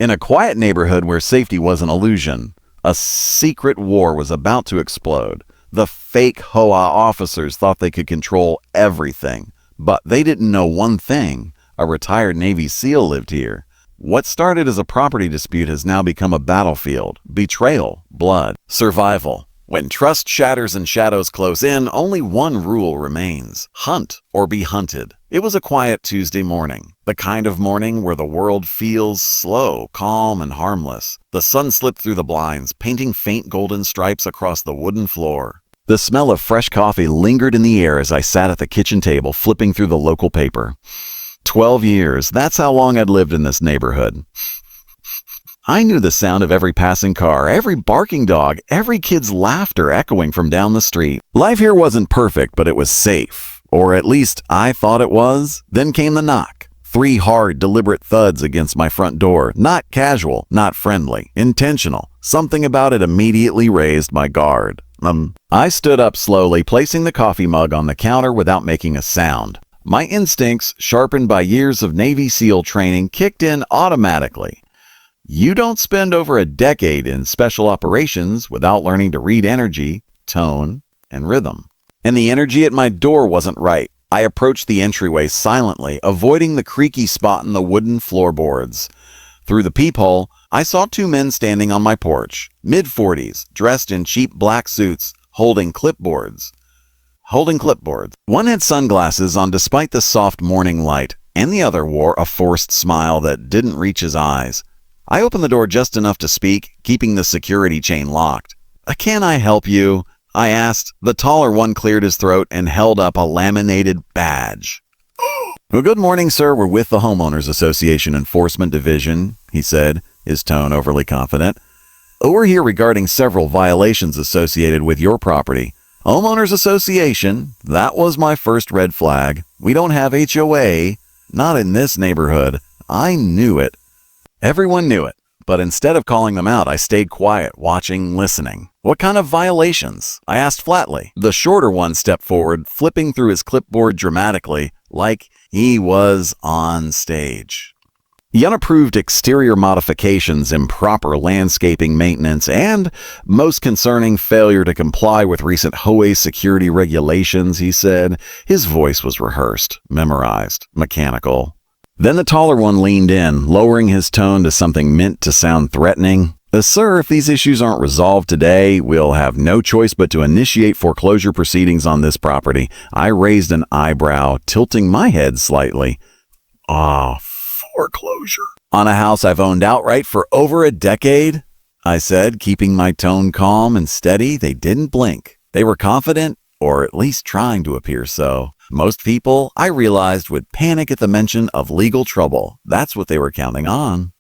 In a quiet neighborhood where safety was an illusion, a secret war was about to explode. The fake HOA officers thought they could control everything, but they didn't know one thing. A retired Navy SEAL lived here. What started as a property dispute has now become a battlefield. Betrayal, blood, survival. When trust shatters and shadows close in, only one rule remains: hunt or be hunted. It was a quiet Tuesday morning, the kind of morning where the world feels slow, calm, and harmless. The sun slipped through the blinds, painting faint golden stripes across the wooden floor. The smell of fresh coffee lingered in the air as I sat at the kitchen table, flipping through the local paper. 12 years, that's how long I'd lived in this neighborhood. I knew the sound of every passing car, every barking dog, every kid's laughter echoing from down the street. Life here wasn't perfect, but it was safe. Or at least I thought it was. Then came the knock. 3 hard, deliberate thuds against my front door. Not casual, not friendly, intentional. Something about it immediately raised my guard. I stood up slowly, placing the coffee mug on the counter without making a sound. My instincts, sharpened by years of Navy SEAL training, kicked in automatically. You don't spend over a decade in special operations without learning to read energy, tone, and rhythm. And the energy at my door wasn't right. I approached the entryway silently, avoiding the creaky spot in the wooden floorboards. Through the peephole, I saw 2 men standing on my porch, mid-40s, dressed in cheap black suits, holding clipboards. One had sunglasses on despite the soft morning light, and the other wore a forced smile that didn't reach his eyes. I opened the door just enough to speak, keeping the security chain locked. "Can I help you?" I asked. The taller one cleared his throat and held up a laminated badge. "Well, good morning, sir. We're with the Homeowners Association Enforcement Division," he said, his tone overly confident. "We're here regarding several violations associated with your property." Homeowners Association? That was my first red flag. We don't have HOA. Not in this neighborhood. I knew it. Everyone knew it, but instead of calling them out, I stayed quiet, watching, listening. "What kind of violations?" I asked flatly. The shorter one stepped forward, flipping through his clipboard dramatically, like he was on stage. The unapproved exterior modifications, improper landscaping maintenance, and, most concerning, failure to comply with recent HOA security regulations, he said. His voice was rehearsed, memorized, mechanical. Then the taller one leaned in, lowering his tone to something meant to sound threatening. "Sir, if these issues aren't resolved today, we'll have no choice but to initiate foreclosure proceedings on this property." I raised an eyebrow, tilting my head slightly. Foreclosure? "On a house I've owned outright for over a decade?" I said, keeping my tone calm and steady. They didn't blink. They were confident, or at least trying to appear so. Most people, I realized, would panic at the mention of legal trouble. That's what they were counting on.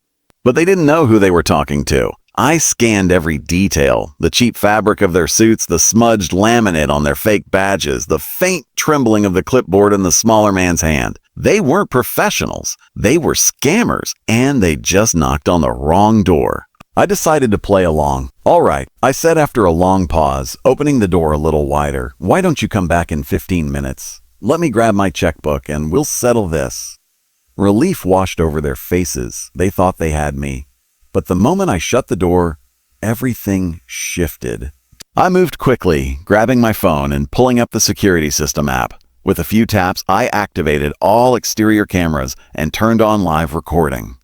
But they didn't know who they were talking to. I scanned every detail: the cheap fabric of their suits, the smudged laminate on their fake badges, the faint trembling of the clipboard in the smaller man's hand. They weren't professionals. They were scammers, and they just knocked on the wrong door. I decided to play along. "All right," I said after a long pause, opening the door a little wider. "Why don't you come back in 15 minutes? Let me grab my checkbook and we'll settle this." Relief washed over their faces. They thought they had me. But the moment I shut the door, everything shifted. I moved quickly, grabbing my phone and pulling up the security system app. With a few taps, I activated all exterior cameras and turned on live recording.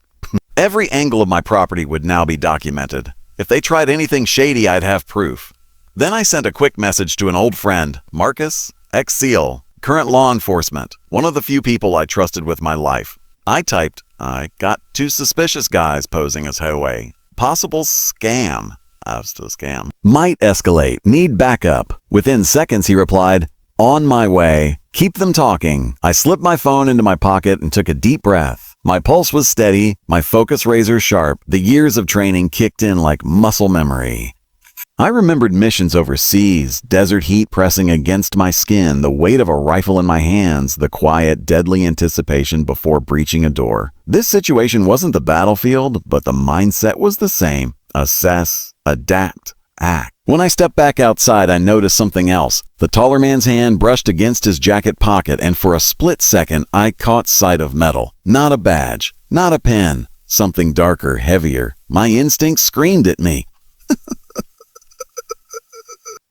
Every angle of my property would now be documented. If they tried anything shady, I'd have proof. Then I sent a quick message to an old friend, Marcus, ex-SEAL, current law enforcement, one of the few people I trusted with my life. I typed, "I got 2 suspicious guys posing as HOA. Possible scam." As to scam. "Might escalate. Need backup." Within seconds, he replied, "On my way. Keep them talking." I slipped my phone into my pocket and took a deep breath. My pulse was steady, my focus razor sharp. The years of training kicked in like muscle memory. I remembered missions overseas, desert heat pressing against my skin, the weight of a rifle in my hands, the quiet, deadly anticipation before breaching a door. This situation wasn't the battlefield, but the mindset was the same. Assess, adapt, act. When I stepped back outside, I noticed something else. The taller man's hand brushed against his jacket pocket, and for a split second, I caught sight of metal. Not a badge, not a pin. something darker, heavier. My instincts screamed at me.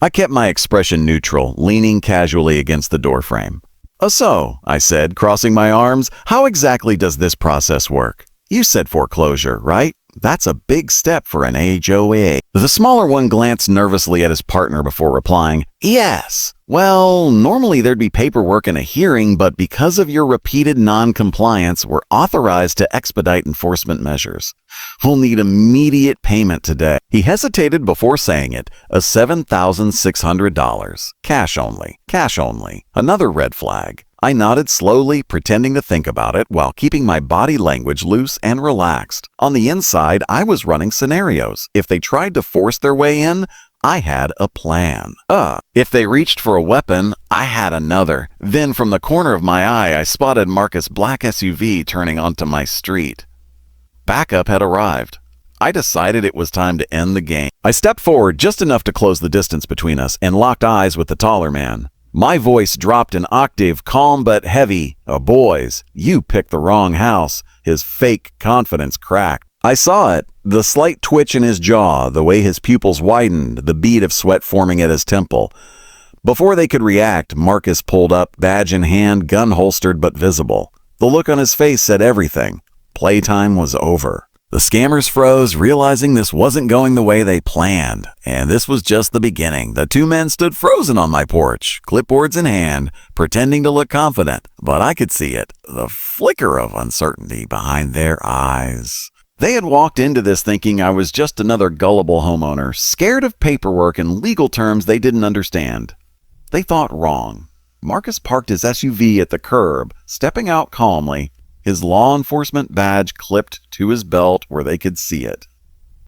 I kept my expression neutral, leaning casually against the doorframe. "So," I said, crossing my arms, "how exactly does this process work? You said foreclosure, right? That's a big step for an HOA." The smaller one glanced nervously at his partner before replying, "Yes. Well, normally there'd be paperwork and a hearing, but because of your repeated non-compliance, we're authorized to expedite enforcement measures. We'll need immediate payment today." He hesitated before saying it, $7,600. Cash only. Cash only. Another red flag. I nodded slowly, pretending to think about it while keeping my body language loose and relaxed. On the inside, I was running scenarios. If they tried to force their way in, I had a plan. If they reached for a weapon, I had another. Then from the corner of my eye, I spotted Marcus' black SUV turning onto my street. Backup had arrived. I decided it was time to end the game. I stepped forward just enough to close the distance between us and locked eyes with the taller man. My voice dropped an octave, calm but heavy. "Boys, you picked the wrong house." His fake confidence cracked. I saw it, the slight twitch in his jaw, the way his pupils widened, the bead of sweat forming at his temple. Before they could react, Marcus pulled up, badge in hand, gun holstered but visible. The look on his face said everything. Playtime was over. The scammers froze, realizing this wasn't going the way they planned. And this was just the beginning. The two men stood frozen on my porch, clipboards in hand, pretending to look confident. But I could see it, the flicker of uncertainty behind their eyes. They had walked into this thinking I was just another gullible homeowner, scared of paperwork and legal terms they didn't understand. They thought wrong. Marcus parked his SUV at the curb, stepping out calmly, his law enforcement badge clipped to his belt where they could see it.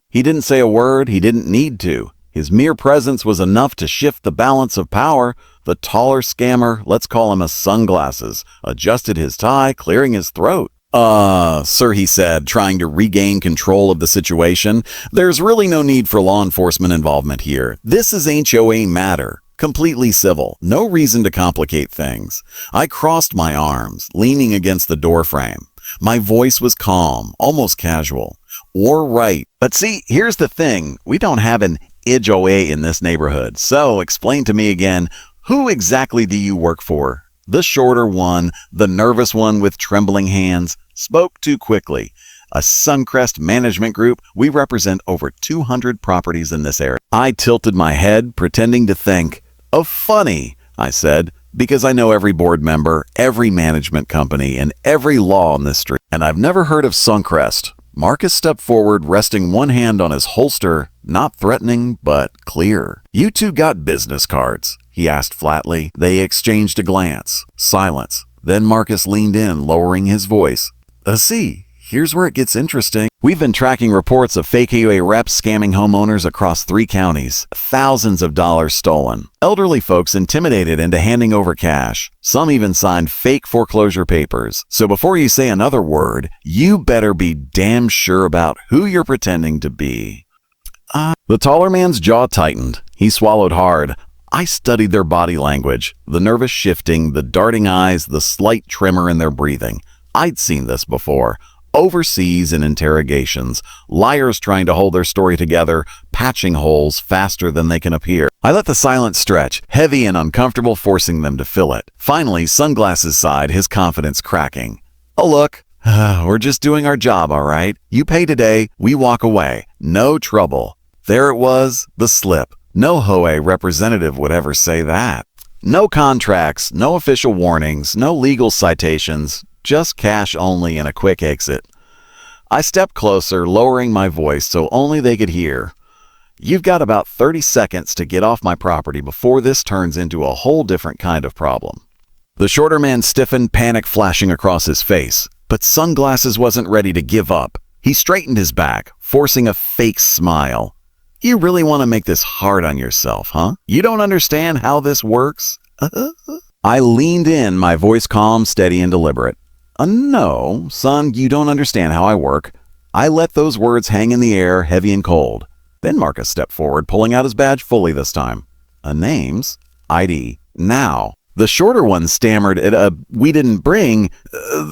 He didn't say a word, he didn't need to. His mere presence was enough to shift the balance of power. The taller scammer, let's call him a sunglasses, adjusted his tie, clearing his throat. Sir," he said, trying to regain control of the situation, "there's really no need for law enforcement involvement here. This is HOA matter. Completely civil. No reason to complicate things." I crossed my arms, leaning against the doorframe. My voice was calm, almost casual. "Or right. But see, here's the thing. We don't have an HOA in this neighborhood. So explain to me again, who exactly do you work for?" The shorter one, the nervous one with trembling hands, spoke too quickly. "A Suncrest Management Group. We represent over 200 properties in this area." I tilted my head, pretending to think. "Oh, funny," I said, "because I know every board member, every management company, and every law on this street. And I've never heard of Suncrest." Marcus stepped forward, resting one hand on his holster, not threatening, but clear. "You two got business cards?" he asked flatly. They exchanged a glance. Silence. Then Marcus leaned in, lowering his voice. "See, here's where it gets interesting. We've been tracking reports of fake HOA reps scamming homeowners across 3 counties. Thousands of dollars stolen. Elderly folks intimidated into handing over cash. Some even signed fake foreclosure papers. So before you say another word, you better be damn sure about who you're pretending to be." The taller man's jaw tightened. He swallowed hard. I studied their body language, the nervous shifting, the darting eyes, the slight tremor in their breathing. I'd seen this before. Overseas in interrogations, liars trying to hold their story together, patching holes faster than they can appear. I let the silence stretch, heavy and uncomfortable, forcing them to fill it. Finally, Sunglasses sighed, his confidence cracking. "Oh, look, we're just doing our job, all right? You pay today, we walk away. No trouble." There it was, the slip. No HOA representative would ever say that. No contracts, no official warnings, no legal citations. Just cash only and a quick exit. I stepped closer, lowering my voice so only they could hear. "You've got about 30 seconds to get off my property before this turns into a whole different kind of problem." The shorter man stiffened, panic flashing across his face. But Sunglasses wasn't ready to give up. He straightened his back, forcing a fake smile. "You really want to make this hard on yourself, huh? You don't understand how this works?" I leaned in, my voice calm, steady, and deliberate. "No, son, you don't understand how I work." I let those words hang in the air, heavy and cold. Then Marcus stepped forward, pulling out his badge fully this time. "Names, ID, now." The shorter one stammered, we didn't bring.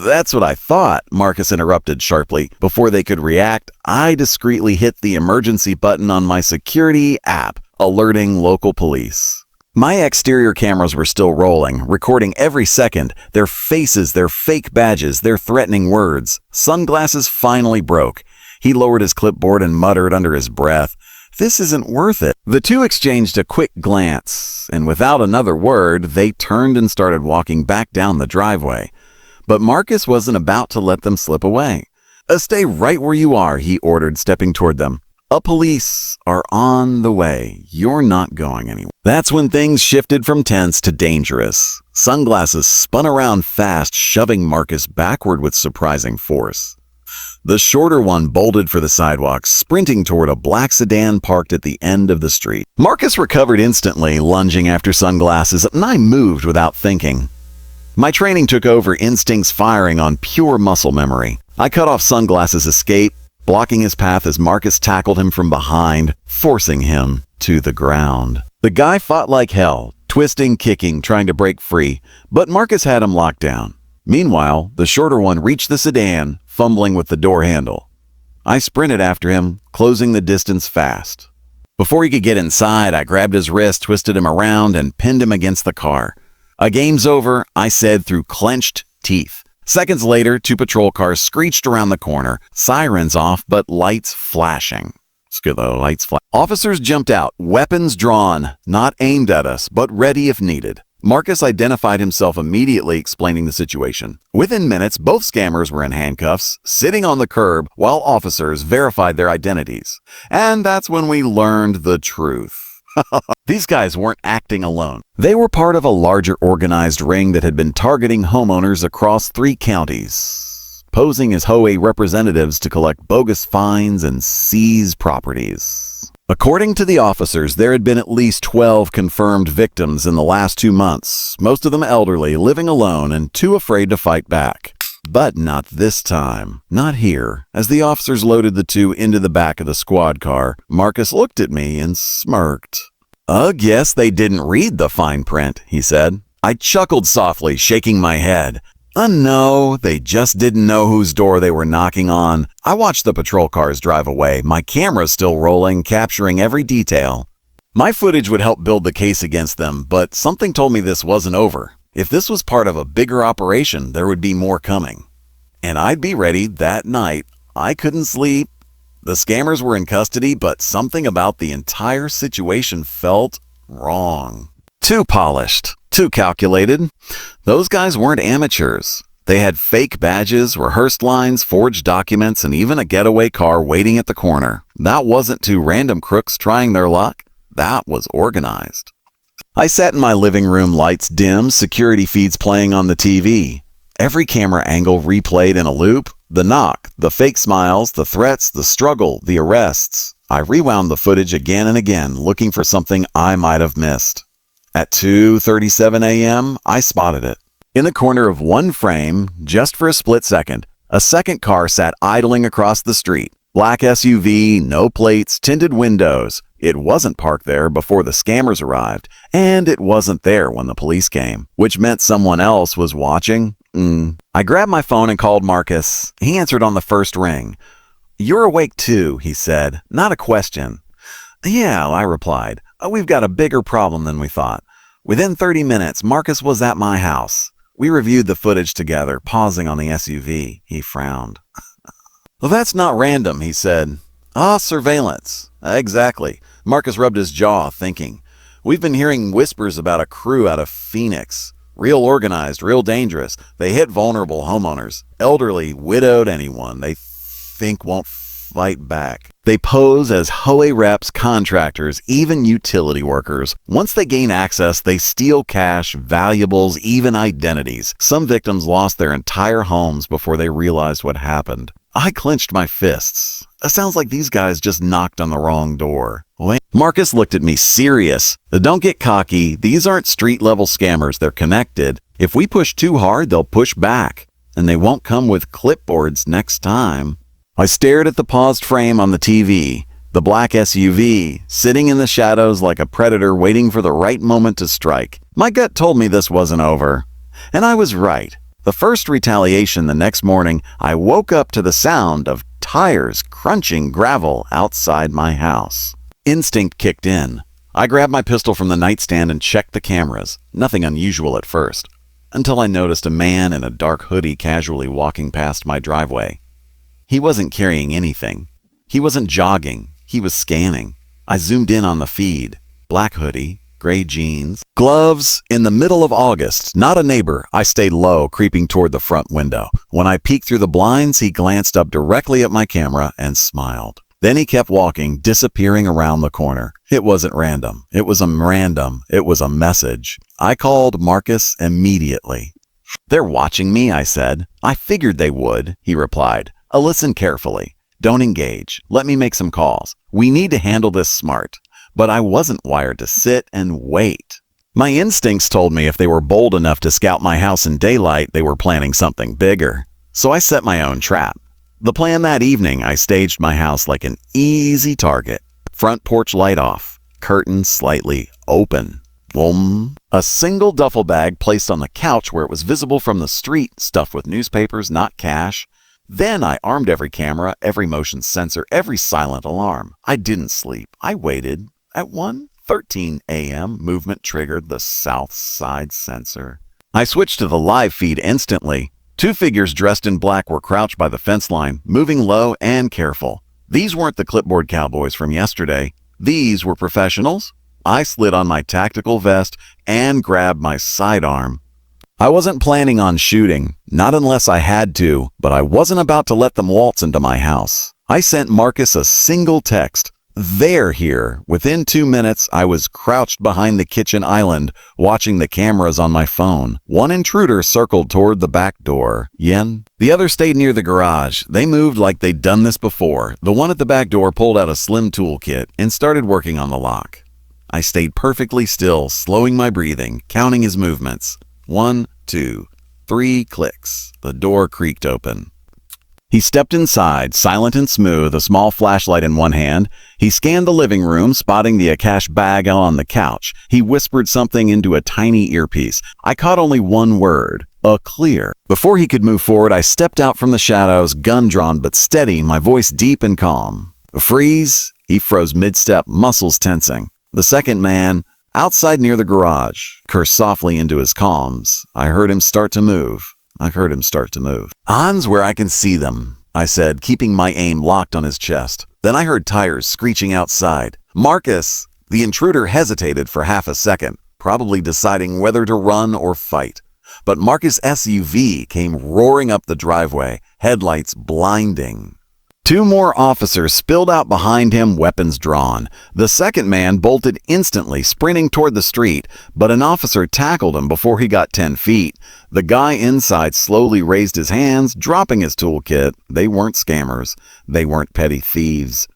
That's what I thought, Marcus interrupted sharply. Before they could react, I discreetly hit the emergency button on my security app, alerting local police. My exterior cameras were still rolling, recording every second, their faces, their fake badges, their threatening words. Sunglasses finally broke. He lowered his clipboard and muttered under his breath, "This isn't worth it." The two exchanged a quick glance, and without another word, they turned and started walking back down the driveway. But Marcus wasn't about to let them slip away. "Stay right where you are," he ordered, stepping toward them. "Police are on the way. You're not going anywhere." That's when things shifted from tense to dangerous. Sunglasses spun around fast, shoving Marcus backward with surprising force. The shorter one bolted for the sidewalk, sprinting toward a black sedan parked at the end of the street. Marcus recovered instantly, lunging after Sunglasses, and I moved without thinking. My training took over, instincts firing on pure muscle memory. I cut off Sunglasses' escape, blocking his path as Marcus tackled him from behind, forcing him to the ground. The guy fought like hell, twisting, kicking, trying to break free, but Marcus had him locked down. Meanwhile, the shorter one reached the sedan, fumbling with the door handle. I sprinted after him, closing the distance fast. Before he could get inside, I grabbed his wrist, twisted him around, and pinned him against the car. "A game's over," I said through clenched teeth. Seconds later, two patrol cars screeched around the corner, sirens off, but lights flashing. Officers jumped out, weapons drawn, not aimed at us, but ready if needed. Marcus identified himself immediately, explaining the situation. Within minutes, both scammers were in handcuffs, sitting on the curb, while officers verified their identities. And that's when we learned the truth. These guys weren't acting alone. They were part of a larger organized ring that had been targeting homeowners across 3 counties, posing as HOA representatives to collect bogus fines and seize properties. According to the officers, there had been at least 12 confirmed victims in the last 2 months, most of them elderly, living alone and too afraid to fight back. But not this time. Not here. As the officers loaded the two into the back of the squad car, Marcus looked at me and smirked. "Guess they didn't read the fine print," he said. I chuckled softly, shaking my head. No, they just didn't know whose door they were knocking on. I watched the patrol cars drive away, my camera still rolling, capturing every detail. My footage would help build the case against them, but something told me this wasn't over. If this was part of a bigger operation, there would be more coming. And I'd be ready that night. I couldn't sleep. The scammers were in custody, but something about the entire situation felt wrong. Too polished, too calculated. Those guys weren't amateurs. They had fake badges, rehearsed lines, forged documents, and even a getaway car waiting at the corner. That wasn't two random crooks trying their luck. That was organized. I sat in my living room, lights dim, security feeds playing on the TV. Every camera angle replayed in a loop. The knock, the fake smiles, the threats, the struggle, the arrests. I rewound the footage again and again, looking for something I might have missed. At 2:37 a.m., I spotted it. In the corner of one frame, just for a split second, a second car sat idling across the street. Black SUV, no plates, tinted windows. It wasn't parked there before the scammers arrived, and it wasn't there when the police came, which meant someone else was watching. I grabbed my phone and called Marcus. He answered on the first ring. "You're awake too," he said. "Not a question." "Yeah," I replied. "We've got a bigger problem than we thought." Within 30 minutes, Marcus was at my house. We reviewed the footage together, pausing on the SUV. He frowned. "Well, that's not random," he said. Surveillance." "Exactly." Marcus rubbed his jaw, thinking. "We've been hearing whispers about a crew out of Phoenix. Real organized, real dangerous. They hit vulnerable homeowners. Elderly, widowed, anyone they think won't fight back. They pose as HOA reps, contractors, even utility workers. Once they gain access, they steal cash, valuables, even identities. Some victims lost their entire homes before they realized what happened." I clenched my fists. It sounds like these guys just knocked on the wrong door. Marcus looked at me serious. "Don't get cocky. These aren't street-level scammers. They're connected. If we push too hard, they'll push back. And they won't come with clipboards next time." I stared at the paused frame on the TV. The black SUV, sitting in the shadows like a predator waiting for the right moment to strike. My gut told me this wasn't over. And I was right. The first retaliation the next morning, I woke up to the sound of tires crunching gravel outside my house. Instinct kicked in. I grabbed my pistol from the nightstand and checked the cameras. Nothing unusual at first, until I noticed a man in a dark hoodie casually walking past my driveway. He wasn't carrying anything. He wasn't jogging. He was scanning. I zoomed in on the feed. Black hoodie, gray jeans, gloves. In the middle of August, not a neighbor, I stayed low, creeping toward the front window. When I peeked through the blinds, he glanced up directly at my camera and smiled. Then he kept walking, disappearing around the corner. It wasn't random. It was a message. I called Marcus immediately. "They're watching me," I said. "I figured they would," he replied. "Listen carefully. Don't engage. Let me make some calls. We need to handle this smart." But I wasn't wired to sit and wait. My instincts told me if they were bold enough to scout my house in daylight, they were planning something bigger. So I set my own trap. The plan that evening, I staged my house like an easy target. Front porch light off, curtains slightly open. Boom. A single duffel bag placed on the couch where it was visible from the street, stuffed with newspapers, not cash. Then I armed every camera, every motion sensor, every silent alarm. I didn't sleep. I waited. At 1:13 a.m., movement triggered the south side sensor. I switched to the live feed instantly. Two figures dressed in black were crouched by the fence line, moving low and careful. These weren't the clipboard cowboys from yesterday. These were professionals. I slid on my tactical vest and grabbed my sidearm. I wasn't planning on shooting, not unless I had to, but I wasn't about to let them waltz into my house. I sent Marcus a single text. "They're here." Within 2 minutes, I was crouched behind the kitchen island, watching the cameras on my phone. One intruder circled toward the back door. Yen. The other stayed near the garage. They moved like they'd done this before. The one at the back door pulled out a slim toolkit and started working on the lock. I stayed perfectly still, slowing my breathing, counting his movements. 1, 2, 3 clicks. The door creaked open. He stepped inside, silent and smooth, a small flashlight in one hand. He scanned the living room, spotting the Akash bag on the couch. He whispered something into a tiny earpiece. I caught only one word, clear. Before he could move forward, I stepped out from the shadows, gun drawn but steady, my voice deep and calm. "Freeze!" He froze mid-step, muscles tensing. The second man, outside near the garage, cursed softly into his comms. I heard him start to move. "On's where I can see them," I said, keeping my aim locked on his chest. Then I heard tires screeching outside. "Marcus!" The intruder hesitated for half a second, probably deciding whether to run or fight. But Marcus' SUV came roaring up the driveway, headlights blinding. 2 more officers spilled out behind him, weapons drawn. The second man bolted instantly, sprinting toward the street, but an officer tackled him before he got 10 feet. The guy inside slowly raised his hands, dropping his toolkit. They weren't scammers. They weren't petty thieves.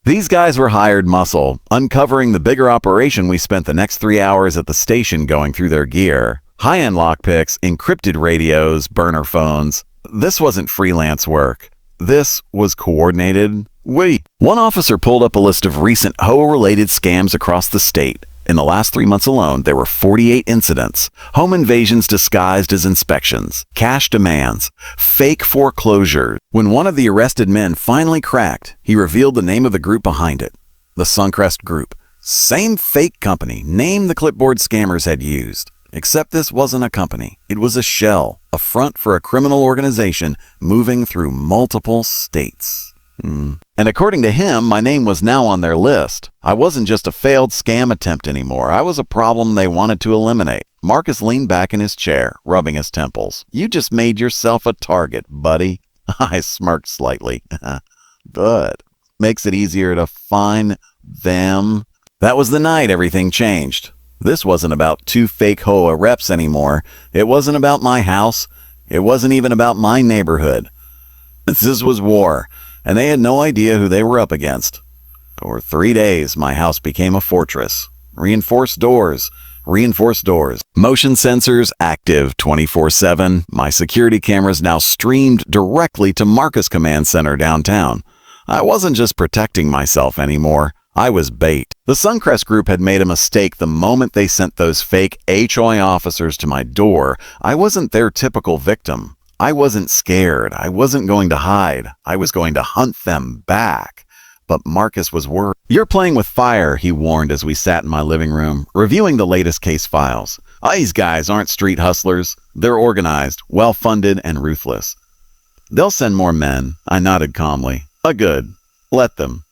These guys were hired muscle, uncovering the bigger operation. We spent the next 3 hours at the station going through their gear. High-end lockpicks, encrypted radios, burner phones. This wasn't freelance work. This was coordinated. One officer pulled up a list of recent HOA-related scams across the state. In the last 3 months alone, there were 48 incidents. Home invasions disguised as inspections, cash demands, fake foreclosures. When one of the arrested men finally cracked, he revealed the name of the group behind it. The Suncrest Group. Same fake company, name the clipboard scammers had used. Except this wasn't a company. It was a shell, a front for a criminal organization moving through multiple states. And according to him, my name was now on their list. I wasn't just a failed scam attempt anymore. I was a problem they wanted to eliminate. Marcus leaned back in his chair, rubbing his temples. "You just made yourself a target, buddy." I smirked slightly. "But makes it easier to find them." That was the night everything changed. This wasn't about 2 fake HOA reps anymore. It wasn't about my house. It wasn't even about my neighborhood. This was war, and they had no idea who they were up against. For 3 days, my house became a fortress. Reinforced doors. Motion sensors active 24/7. My security cameras now streamed directly to Marcus Command Center downtown. I wasn't just protecting myself anymore. I was bait. The Suncrest Group had made a mistake the moment they sent those fake HOI officers to my door. I wasn't their typical victim. I wasn't scared. I wasn't going to hide. I was going to hunt them back. But Marcus was worried. "You're playing with fire," he warned as we sat in my living room, reviewing the latest case files. "These guys aren't street hustlers. They're organized, well-funded, and ruthless. They'll send more men." I nodded calmly. "Good. Let them."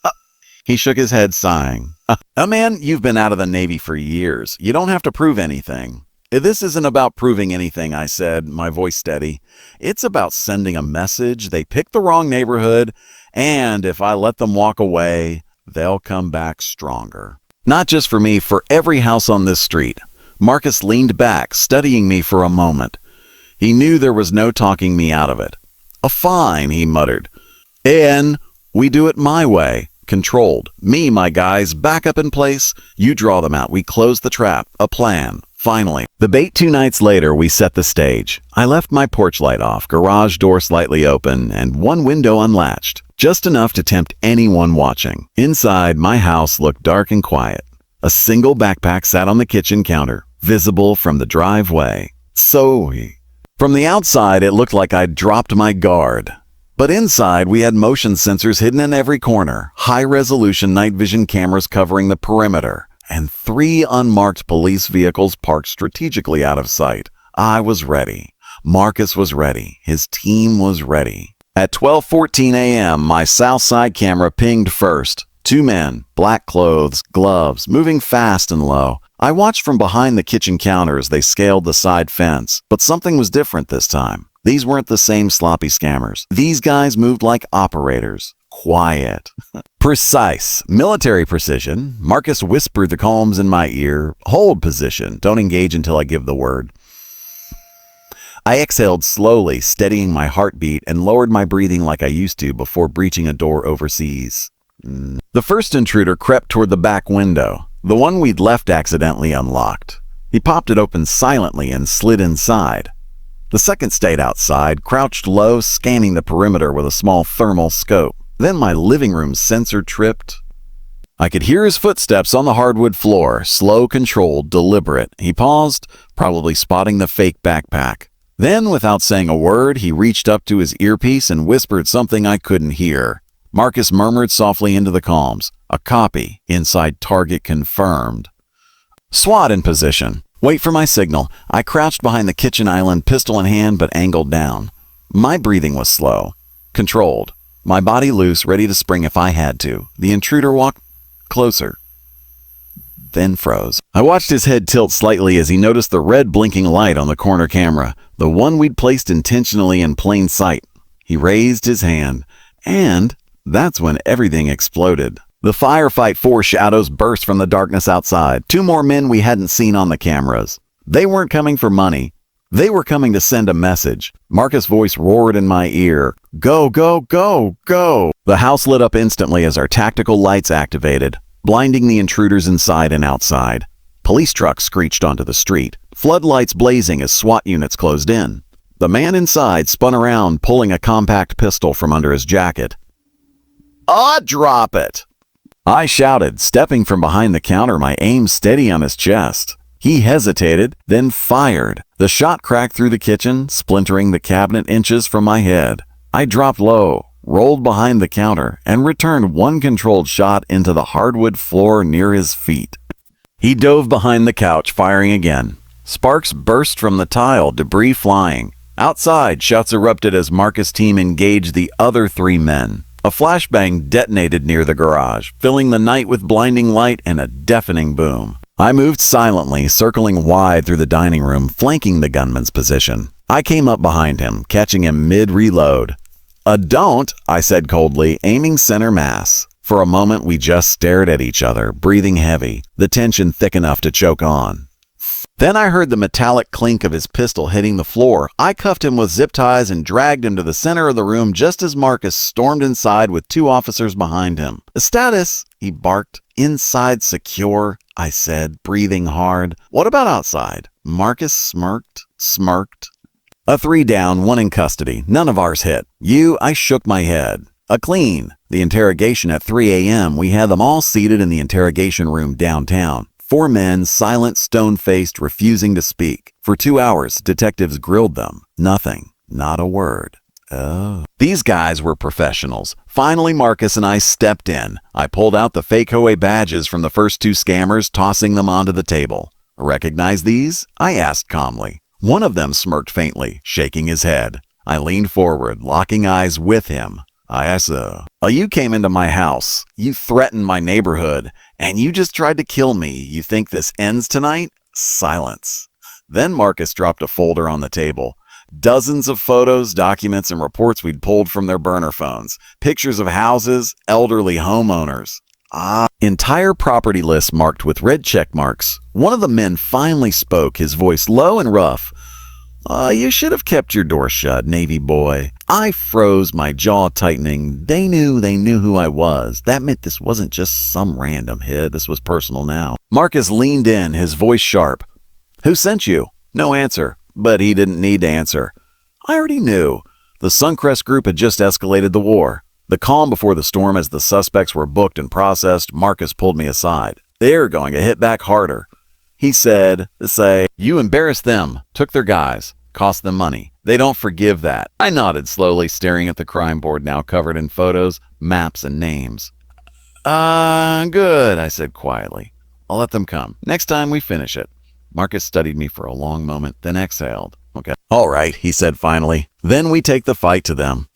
He shook his head, sighing. Man, you've been out of the Navy for years. You don't have to prove anything." "This isn't about proving anything," I said, my voice steady. "It's about sending a message. They picked the wrong neighborhood, and if I let them walk away, they'll come back stronger. Not just for me, for every house on this street." Marcus leaned back, studying me for a moment. He knew there was no talking me out of it. "Fine," he muttered. "And we do it my way. Controlled. Me, my guys, back up in place. You draw them out. We close the trap. A plan. Finally." The bait 2 nights later, we set the stage. I left my porch light off, garage door slightly open, and one window unlatched. Just enough to tempt anyone watching. Inside, my house looked dark and quiet. A single backpack sat on the kitchen counter, visible from the driveway. From the outside, it looked like I'd dropped my guard. But inside, we had motion sensors hidden in every corner, high-resolution night vision cameras covering the perimeter, and 3 unmarked police vehicles parked strategically out of sight. I was ready. Marcus was ready. His team was ready. At 12:14 a.m., my south side camera pinged first. 2 men, black clothes, gloves, moving fast and low. I watched from behind the kitchen counter as they scaled the side fence, but something was different this time. These weren't the same sloppy scammers. These guys moved like operators. Quiet. Precise. Military precision. Marcus whispered the comms in my ear. "Hold position. Don't engage until I give the word." I exhaled slowly, steadying my heartbeat, and lowered my breathing like I used to before breaching a door overseas. The first intruder crept toward the back window, the one we'd left accidentally unlocked. He popped it open silently and slid inside. The second stayed outside, crouched low, scanning the perimeter with a small thermal scope. Then my living room sensor tripped. I could hear his footsteps on the hardwood floor, slow, controlled, deliberate. He paused, probably spotting the fake backpack. Then, without saying a word, he reached up to his earpiece and whispered something I couldn't hear. Marcus murmured softly into the comms. "A copy. Inside target confirmed." "SWAT in position." "Wait for my signal." I crouched behind the kitchen island, pistol in hand but angled down. My breathing was slow, controlled, my body loose, ready to spring if I had to. The intruder walked closer, then froze. I watched his head tilt slightly as he noticed the red blinking light on the corner camera, the one we'd placed intentionally in plain sight. He raised his hand, and that's when everything exploded. The firefight foreshadows burst from the darkness outside. 2 more men we hadn't seen on the cameras. They weren't coming for money. They were coming to send a message. Marcus' voice roared in my ear. "Go, go, go, go!" The house lit up instantly as our tactical lights activated, blinding the intruders inside and outside. Police trucks screeched onto the street, floodlights blazing as SWAT units closed in. The man inside spun around, pulling a compact pistol from under his jacket. Drop it!" I shouted, stepping from behind the counter, my aim steady on his chest. He hesitated, then fired. The shot cracked through the kitchen, splintering the cabinet inches from my head. I dropped low, rolled behind the counter, and returned one controlled shot into the hardwood floor near his feet. He dove behind the couch, firing again. Sparks burst from the tile, debris flying. Outside, shouts erupted as Marcus' team engaged the other 3 men. A flashbang detonated near the garage, filling the night with blinding light and a deafening boom. I moved silently, circling wide through the dining room, flanking the gunman's position. I came up behind him, catching him mid-reload. "Don't," I said coldly, aiming center mass. For a moment, we just stared at each other, breathing heavy, the tension thick enough to choke on. Then I heard the metallic clink of his pistol hitting the floor. I cuffed him with zip ties and dragged him to the center of the room just as Marcus stormed inside with 2 officers behind him. "Status," he barked. "Inside secure," I said, breathing hard. "What about outside?" Marcus smirked. A 3 down, 1 in custody. None of ours hit. "You," I shook my head. A clean. The interrogation at 3 a.m., we had them all seated in the interrogation room downtown. 4 men, silent, stone-faced, refusing to speak. For 2 hours, detectives grilled them. Nothing. Not a word. Oh. These guys were professionals. Finally, Marcus and I stepped in. I pulled out the fake HOA badges from the first 2 scammers, tossing them onto the table. Recognize these? I asked calmly. One of them smirked faintly, shaking his head. I leaned forward, locking eyes with him. I asked, you came into my house. You threatened my neighborhood. And you just tried to kill me. You think this ends tonight? Silence. Then Marcus dropped a folder on the table. Dozens of photos, documents, and reports we'd pulled from their burner phones. Pictures of houses, elderly homeowners. Entire property lists marked with red check marks. One of the men finally spoke, his voice low and rough. You should have kept your door shut, Navy boy. I froze, my jaw tightening. They knew who I was. That meant this wasn't just some random hit. This was personal now. Marcus leaned in, his voice sharp. Who sent you? No answer. But he didn't need to answer. I already knew. The Suncrest group had just escalated the war. The calm before the storm as the suspects were booked and processed, Marcus pulled me aside. They're going to hit back harder. He said, you embarrassed them, took their guys, cost them money. They don't forgive that. I nodded slowly, staring at the crime board now covered in photos, maps, and names. Good, I said quietly. I'll let them come. Next time we finish it. Marcus studied me for a long moment, then exhaled. Okay. All right, he said finally. Then we take the fight to them.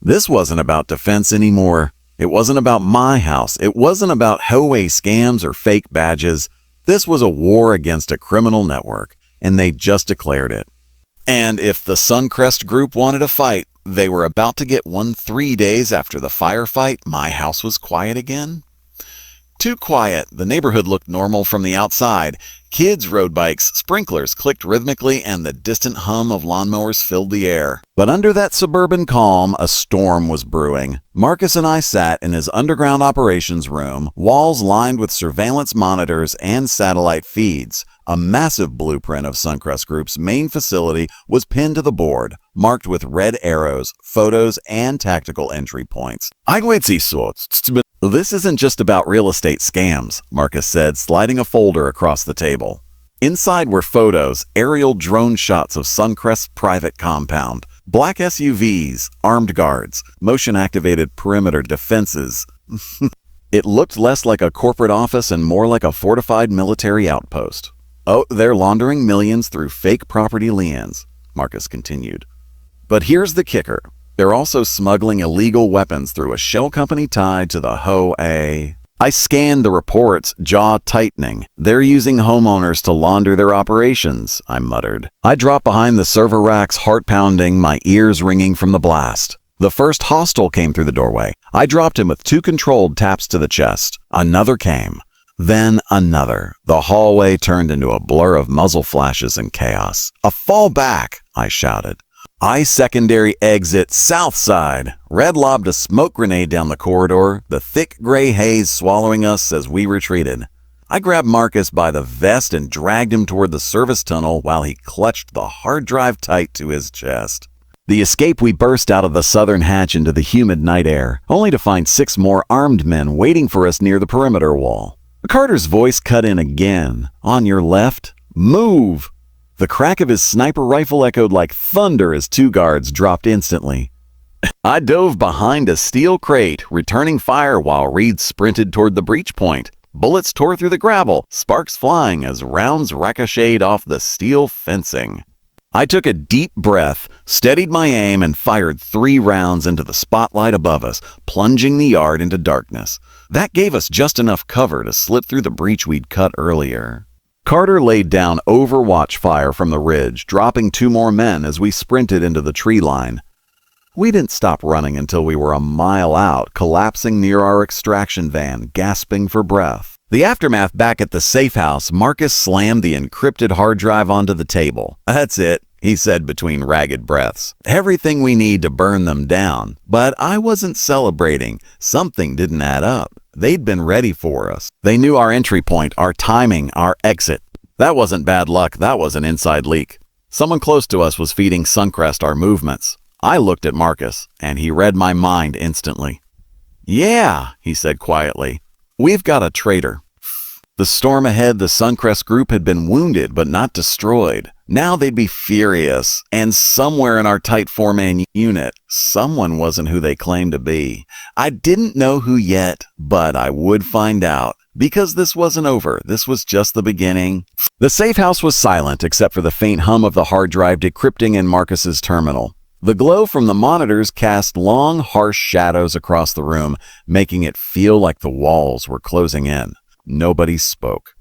This wasn't about defense anymore. It wasn't about my house. It wasn't about HOA scams or fake badges. This was a war against a criminal network, and they just declared it. And if the Suncrest group wanted a fight, they were about to get one 3 days after the firefight. My house was quiet again. Too quiet. The neighborhood looked normal from the outside. Kids rode bikes, sprinklers clicked rhythmically, and the distant hum of lawnmowers filled the air. But under that suburban calm, a storm was brewing. Marcus and I sat in his underground operations room, walls lined with surveillance monitors and satellite feeds. A massive blueprint of Suncrest Group's main facility was pinned to the board, marked with red arrows, photos, and tactical entry points. This isn't just about real estate scams, Marcus said, sliding a folder across the table. Inside were photos, aerial drone shots of Suncrest's private compound, black SUVs, armed guards, motion-activated perimeter defenses. It looked less like a corporate office and more like a fortified military outpost. Oh, they're laundering millions through fake property liens, Marcus continued. But here's the kicker. They're also smuggling illegal weapons through a shell company tied to the HOA. I scanned the reports, jaw tightening. They're using homeowners to launder their operations, I muttered. I dropped behind the server racks, heart pounding, my ears ringing from the blast. The first hostile came through the doorway. I dropped him with 2 controlled taps to the chest. Another came. Then another. The hallway turned into a blur of muzzle flashes and chaos. A fall back, I shouted. I-secondary exit south side. Red lobbed a smoke grenade down the corridor, the thick gray haze swallowing us as we retreated. I grabbed Marcus by the vest and dragged him toward the service tunnel while he clutched the hard drive tight to his chest. The escape, we burst out of the southern hatch into the humid night air, only to find 6 more armed men waiting for us near the perimeter wall. Carter's voice cut in again. On your left, move! The crack of his sniper rifle echoed like thunder as 2 guards dropped instantly. I dove behind a steel crate, returning fire while Reed sprinted toward the breach point. Bullets tore through the gravel, sparks flying as rounds ricocheted off the steel fencing. I took a deep breath, steadied my aim, and fired 3 rounds into the spotlight above us, plunging the yard into darkness. That gave us just enough cover to slip through the breach we'd cut earlier. Carter laid down overwatch fire from the ridge, dropping 2 more men as we sprinted into the tree line. We didn't stop running until we were a mile out, collapsing near our extraction van, gasping for breath. The aftermath back at the safe house, Marcus slammed the encrypted hard drive onto the table. That's it, he said between ragged breaths. Everything we need to burn them down. But I wasn't celebrating. Something didn't add up. They'd been ready for us. They knew our entry point, our timing, our exit. That wasn't bad luck. That was an inside leak. Someone close to us was feeding Suncrest our movements. I looked at Marcus, and he read my mind instantly. "Yeah," he said quietly. "We've got a traitor." The storm ahead, the Suncrest group had been wounded but not destroyed. Now they'd be furious, and somewhere in our tight four-man unit, someone wasn't who they claimed to be. I didn't know who yet, but I would find out. Because this wasn't over, this was just the beginning. The safe house was silent except for the faint hum of the hard drive decrypting in Marcus's terminal. The glow from the monitors cast long, harsh shadows across the room, making it feel like the walls were closing in. Nobody spoke.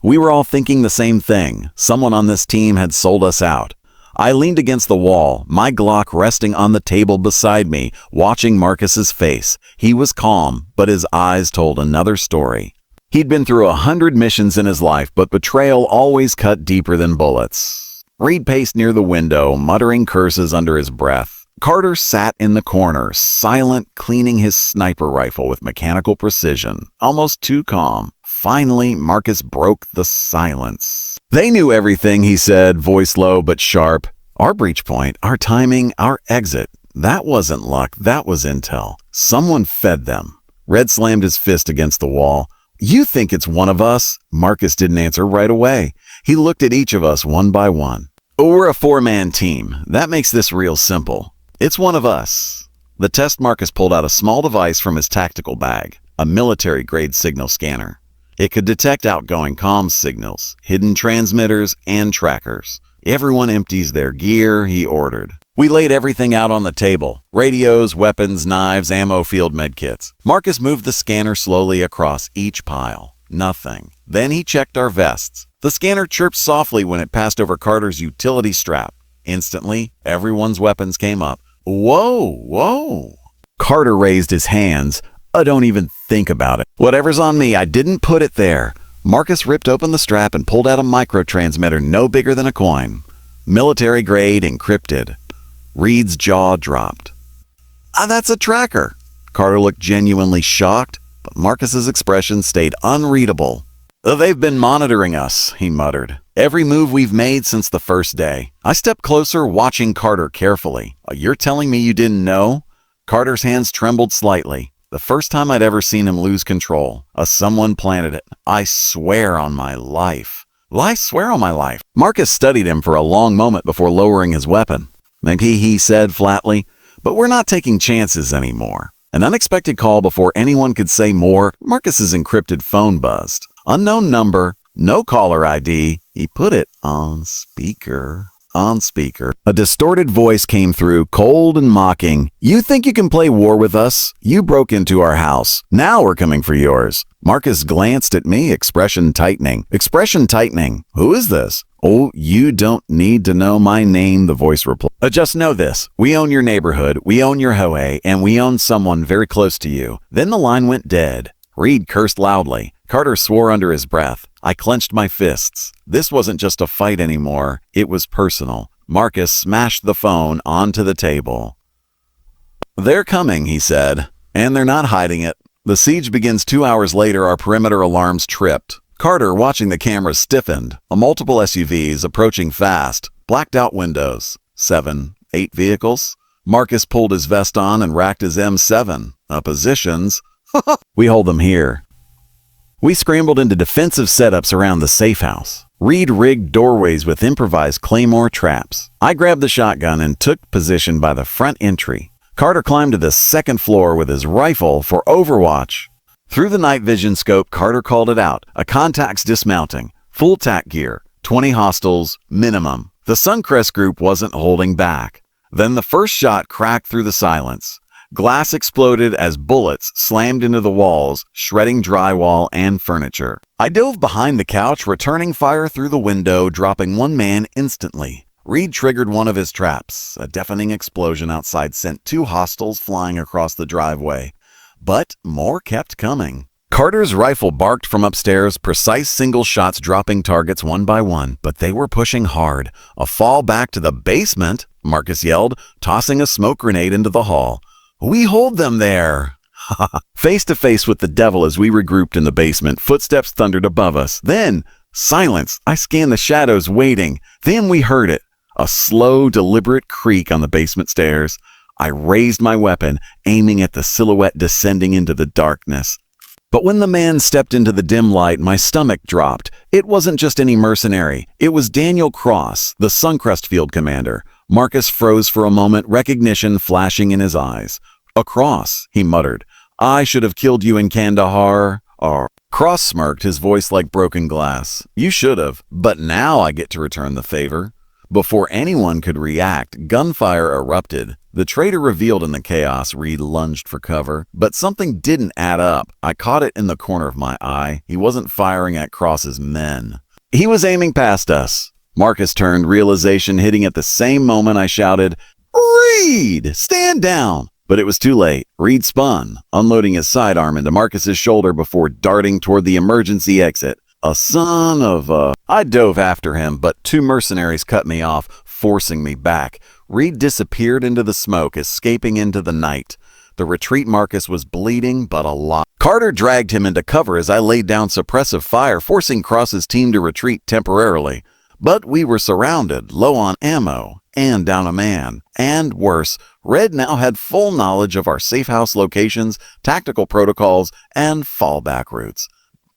We were all thinking the same thing. Someone on this team had sold us out. I leaned against the wall, my Glock resting on the table beside me, watching Marcus's face. He was calm, but his eyes told another story. He'd been through 100 missions in his life, but betrayal always cut deeper than bullets. Reed paced near the window, muttering curses under his breath. Carter sat in the corner, silent, cleaning his sniper rifle with mechanical precision, almost too calm. Finally, Marcus broke the silence. "They knew everything," he said, voice low but sharp. "Our breach point, our timing, our exit. That wasn't luck, that was intel. Someone fed them." Red slammed his fist against the wall. "You think it's one of us?" Marcus didn't answer right away. He looked at each of us one by one. "We're a four-man team. That makes this real simple. It's one of us." The test Marcus pulled out a small device from his tactical bag, a military-grade signal scanner. It could detect outgoing comms signals, hidden transmitters, and trackers. "Everyone empties their gear," he ordered. We laid everything out on the table. Radios, weapons, knives, ammo, field medkits. Marcus moved the scanner slowly across each pile. Nothing. Then he checked our vests. The scanner chirped softly when it passed over Carter's utility strap. Instantly, everyone's weapons came up. "Whoa, whoa." Carter raised his hands. "Don't even think about it. Whatever's on me, I didn't put it there." Marcus ripped open the strap and pulled out a microtransmitter no bigger than a coin. Military grade, encrypted. Reed's jaw dropped. That's a tracker." Carter looked genuinely shocked, but Marcus's expression stayed unreadable. "They've been monitoring us," he muttered. "Every move we've made since the first day." I stepped closer, watching Carter carefully. "You're telling me you didn't know?" Carter's hands trembled slightly. The first time I'd ever seen him lose control. Someone planted it. I swear on my life. I swear on my life. Marcus studied him for a long moment before lowering his weapon. "Maybe," he said flatly, "but we're not taking chances anymore." An unexpected call before anyone could say more. Marcus's encrypted phone buzzed. Unknown number, no caller ID. He put it on speaker. On speaker. A distorted voice came through, cold and mocking. "You think you can play war with us? You broke into our house. Now we're coming for yours." Marcus glanced at me, expression tightening. "Expression tightening. Who is this?" "Oh, you don't need to know my name," the voice replied. "Just know this. We own your neighborhood, we own your Hoey, and we own someone very close to you." Then the line went dead. Reed cursed loudly. Carter swore under his breath. I clenched my fists. This wasn't just a fight anymore. It was personal. Marcus smashed the phone onto the table. "They're coming," he said, "and they're not hiding it." The siege begins 2 hours later. Our perimeter alarms tripped. Carter, watching the cameras, stiffened. Multiple SUVs approaching fast. Blacked out windows. 7, 8 vehicles. Marcus pulled his vest on and racked his M7. Positions. "We hold them here." We scrambled into defensive setups around the safe house. Reed rigged doorways with improvised claymore traps. I grabbed the shotgun and took position by the front entry. Carter climbed to the second floor with his rifle for overwatch. Through the night vision scope, Carter called it out. A contact's dismounting. Full tac gear. 20 hostiles, minimum. The Suncrest group wasn't holding back. Then the first shot cracked through the silence. Glass exploded as bullets slammed into the walls, shredding drywall and furniture. I dove behind the couch, returning fire through the window, dropping one man instantly. Reed triggered one of his traps. A deafening explosion outside sent 2 hostiles flying across the driveway. But more kept coming. Carter's rifle barked from upstairs, precise single shots dropping targets one by one, but they were pushing hard. "A fall back to the basement," Marcus yelled, tossing a smoke grenade into the hall. "We hold them there." Face to face with the devil as we regrouped in the basement, footsteps thundered above us. Then, silence. I scanned the shadows, waiting. Then we heard it. A slow, deliberate creak on the basement stairs. I raised my weapon, aiming at the silhouette descending into the darkness. But when the man stepped into the dim light, my stomach dropped. It wasn't just any mercenary. It was Daniel Cross, the Suncrest field commander. Marcus froze for a moment, recognition flashing in his eyes. "A Cross," he muttered. "I should have killed you in Kandahar." Cross smirked, his voice like broken glass. "You should have, but now I get to return the favor." Before anyone could react, gunfire erupted. The traitor revealed in the chaos. Reed lunged for cover, but something didn't add up. I caught it in the corner of my eye. He wasn't firing at Cross's men. He was aiming past us. Marcus turned, realization hitting at the same moment I shouted, "Reed, stand down!" But it was too late. Reed spun, unloading his sidearm into Marcus's shoulder before darting toward the emergency exit. A son of a... I dove after him, but two mercenaries cut me off, forcing me back. Reed disappeared into the smoke, escaping into the night. The retreat Marcus was bleeding, but alive. Carter dragged him into cover as I laid down suppressive fire, forcing Cross's team to retreat temporarily. But we were surrounded, low on ammo, and down a man. And worse, Red now had full knowledge of our safe house locations, tactical protocols, and fallback routes.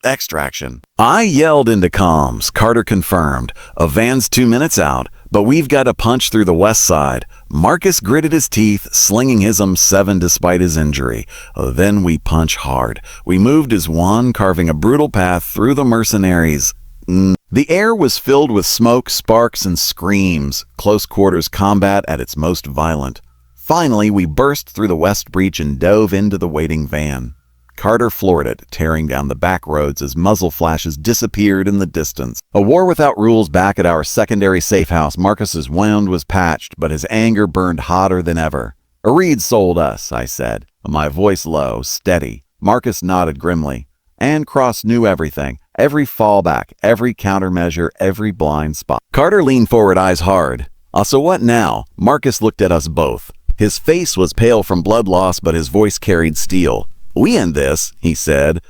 Extraction. I yelled into comms. Carter confirmed. "A van's 2 minutes out, but we've got to punch through the west side." Marcus gritted his teeth, slinging his M7 despite his injury. Then we punch hard. We moved as one, carving a brutal path through the mercenaries. The air was filled with smoke, sparks, and screams. Close quarters combat at its most violent. Finally, we burst through the west breach and dove into the waiting van. Carter floored it, tearing down the back roads as muzzle flashes disappeared in the distance. A war without rules back at our secondary safe house. Marcus's wound was patched, but his anger burned hotter than ever. "Reed sold us," I said, my voice low, steady. Marcus nodded grimly. And Cross knew everything. Every fallback, every countermeasure, every blind spot. Carter leaned forward, eyes hard. "So what now?" Marcus looked at us both. His face was pale from blood loss, but his voice carried steel. "We end this," he said.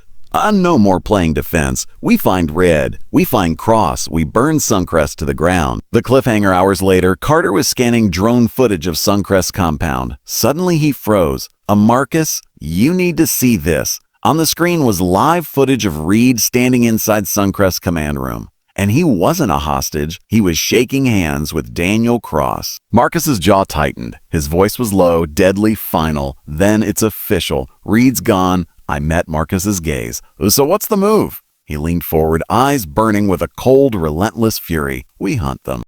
No more playing defense. We find Red. We find Cross. We burn Suncrest to the ground." The cliffhanger. Hours later, Carter was scanning drone footage of Suncrest's compound. Suddenly he froze. "Marcus, you need to see this." On the screen was live footage of Reed standing inside Suncrest's command room. And he wasn't a hostage. He was shaking hands with Daniel Cross. Marcus's jaw tightened. His voice was low, deadly final. "Then it's official. Reed's gone." I met Marcus's gaze. "So what's the move?" He leaned forward, eyes burning with a cold, relentless fury. "We hunt them."